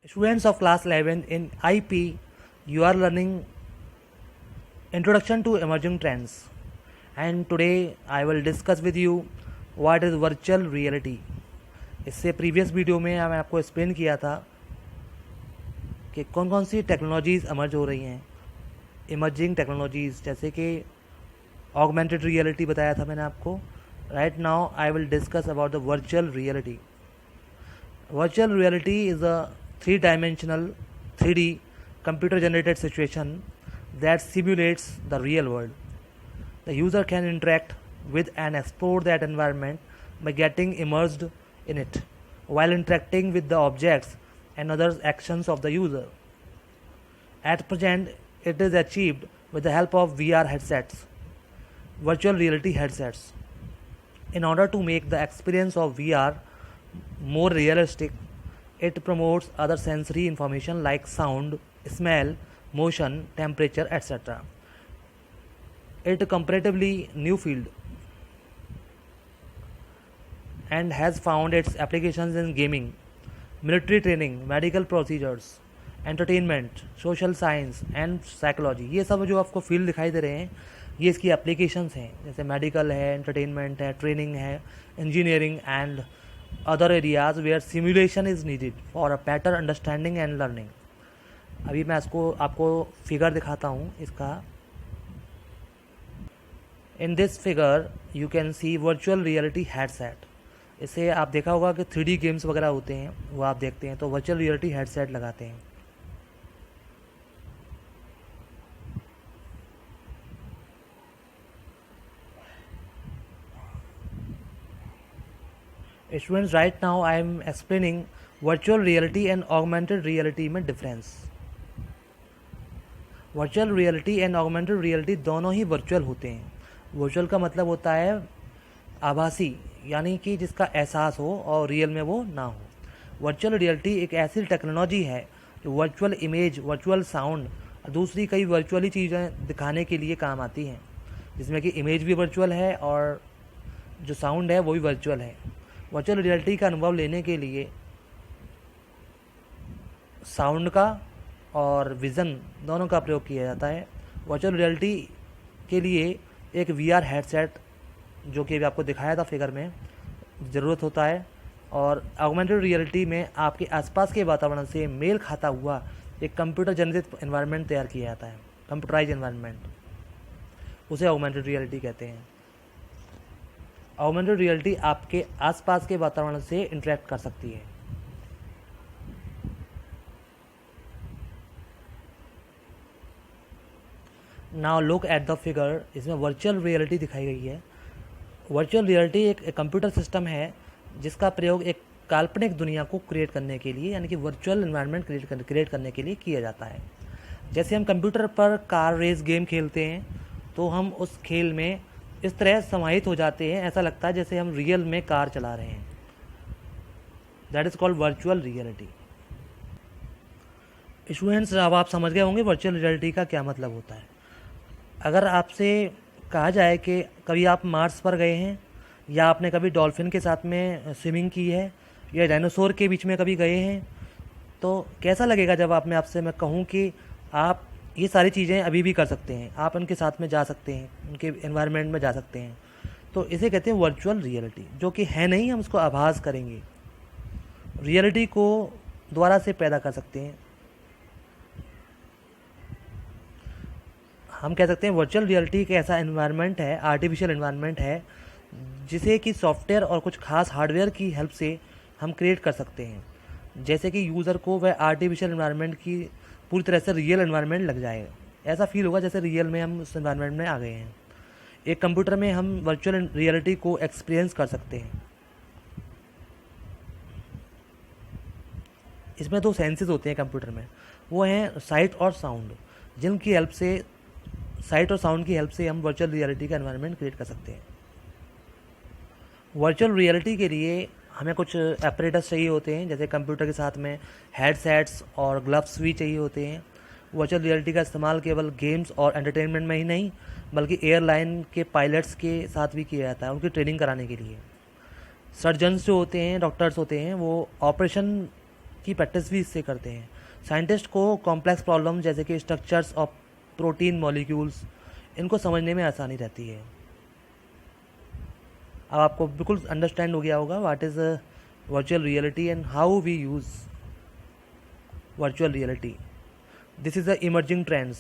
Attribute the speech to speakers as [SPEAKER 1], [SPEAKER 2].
[SPEAKER 1] Students of class 11 in IP, you are learning Introduction to Emerging Trends, and today I will discuss with you what is virtual reality. इससे previous video में मैं आपको explain किया था कि कौन कौन सी टेक्नोलॉजीज़ एमर्ज हो रही हैं, इमर्जिंग टेक्नोलॉजीज़, जैसे कि ऑगमेंटेड रियलिटी बताया था मैंने आपको. Right now I will discuss about the virtual reality. Virtual reality is a three-dimensional 3D computer-generated situation that simulates the real world. The user can interact with and explore that environment by getting immersed in it while interacting with the objects and other actions of the user. At present, it is achieved with the help of VR headsets, virtual reality headsets. In order to make the experience of VR more realistic, it promotes other sensory information like sound, smell, motion, temperature, etc. It is comparatively new field and has found its applications in gaming, military training, medical procedures, entertainment, social science and psychology. ये सब जो आपको field दिखाई दे रहे हैं, ये इसकी applications हैं. जैसे मेडिकल है, एंटरटेनमेंट है, ट्रेनिंग है, engineering and other areas where simulation is needed for a better understanding and learning. अभी मैं आपको फिगर दिखाता हूँ इसका. In this figure you can see virtual reality headset. इसे आप देखा होगा कि 3D गेम्स वगैरह होते हैं, वो आप देखते हैं तो वर्चुअल रियलिटी हेडसेट लगाते हैं. Students, right now I am explaining virtual reality and augmented reality में difference. Virtual reality and augmented reality दोनों ही वर्चुअल होते हैं. वर्चुअल का मतलब होता है आभासी, यानी कि जिसका एहसास हो और रियल में वो ना हो. वर्चुअल रियलिटी एक ऐसी टेक्नोलॉजी है जो वर्चुअल इमेज, वर्चुअल साउंड, दूसरी कई वर्चुअली चीज़ें दिखाने के लिए काम आती हैं, जिसमें कि इमेज भी वर्चुअल है और जो साउंड है वो भी वर्चुअल है. वर्चुअल रियलिटी का अनुभव लेने के लिए साउंड का और विज़न दोनों का प्रयोग किया जाता है. वर्चुअल रियलिटी के लिए एक VR हेडसेट, जो कि आपको दिखाया था फिगर में, ज़रूरत होता है. और ऑगमेंटेड रियलिटी में आपके आसपास के वातावरण से मेल खाता हुआ एक कंप्यूटर जनरेटेड एनवायरनमेंट तैयार किया जाता है, कंप्यूटराइज एनवायरनमेंट, उसे ऑगमेंटेड रियलिटी कहते हैं. ऑगमेंटेड रियलिटी आपके आसपास के वातावरण से इंटरेक्ट कर सकती है. Now look at the figure. इसमें वर्चुअल रियलिटी दिखाई गई है. वर्चुअल रियलिटी एक कंप्यूटर सिस्टम है जिसका प्रयोग एक काल्पनिक दुनिया को क्रिएट करने के लिए, यानी कि वर्चुअल एनवायरनमेंट क्रिएट करने के लिए किया जाता है. जैसे हम कंप्यूटर पर कार रेस गेम खेलते हैं तो हम उस खेल में इस तरह समाहित हो जाते हैं, ऐसा लगता है जैसे हम रियल में कार चला रहे हैं. That is called virtual reality. Students, अब आप समझ गए होंगे वर्चुअल रियलिटी का क्या मतलब होता है. अगर आपसे कहा जाए कि कभी आप मार्स पर गए हैं, या आपने कभी डॉल्फिन के साथ में स्विमिंग की है, या डायनासोर के बीच में कभी गए हैं, तो कैसा लगेगा जब आपसे मैं कहूँ कि आप ये सारी चीज़ें अभी भी कर सकते हैं, आप उनके साथ में जा सकते हैं, उनके एनवायरनमेंट में जा सकते हैं. तो इसे कहते हैं वर्चुअल रियलिटी, जो कि है नहीं, हम उसको आभास करेंगे, रियलिटी को दोबारा से पैदा कर सकते हैं. हम कह सकते हैं वर्चुअल रियलिटी एक ऐसा एनवायरनमेंट है, आर्टिफिशियल एनवायरनमेंट है, जिसे कि सॉफ्टवेयर और कुछ खास हार्डवेयर की हेल्प से हम क्रिएट कर सकते हैं, जैसे कि यूज़र को वह आर्टिफिशियल एनवायरनमेंट की पूरी तरह से रियल एनवायरनमेंट लग जाएगा. ऐसा फील होगा जैसे रियल में हम उस एनवायरनमेंट में आ गए हैं. एक कंप्यूटर में हम वर्चुअल रियलिटी को एक्सपीरियंस कर सकते हैं. इसमें दो सेंसेस होते हैं कंप्यूटर में, वो हैं साइट और साउंड, जिनकी हेल्प से, साइट और साउंड की हेल्प से हम वर्चुअल रियलिटी का एनवायरनमेंट क्रिएट कर सकते हैं. वर्चुअल रियलिटी के लिए हमें कुछ एपरेटस चाहिए होते हैं, जैसे कंप्यूटर के साथ में हेडसेट्स और ग्लव्स भी चाहिए होते हैं. वर्चुअल रियलिटी का इस्तेमाल केवल गेम्स और एंटरटेनमेंट में ही नहीं, बल्कि एयरलाइन के पायलट्स के साथ भी किया जाता है, उनकी ट्रेनिंग कराने के लिए. सर्जन्स जो होते हैं, डॉक्टर्स होते हैं, वो ऑपरेशन की प्रैक्टिस भी इससे करते हैं। साइंटिस्ट को कॉम्प्लेक्स प्रॉब्लम जैसे कि स्ट्रक्चर्स ऑफ प्रोटीन मॉलिक्यूल्स, इनको समझने में आसानी रहती है। अब आपको बिल्कुल अंडरस्टैंड हो गया होगा what is virtual reality and how we use virtual reality. This is the emerging trends.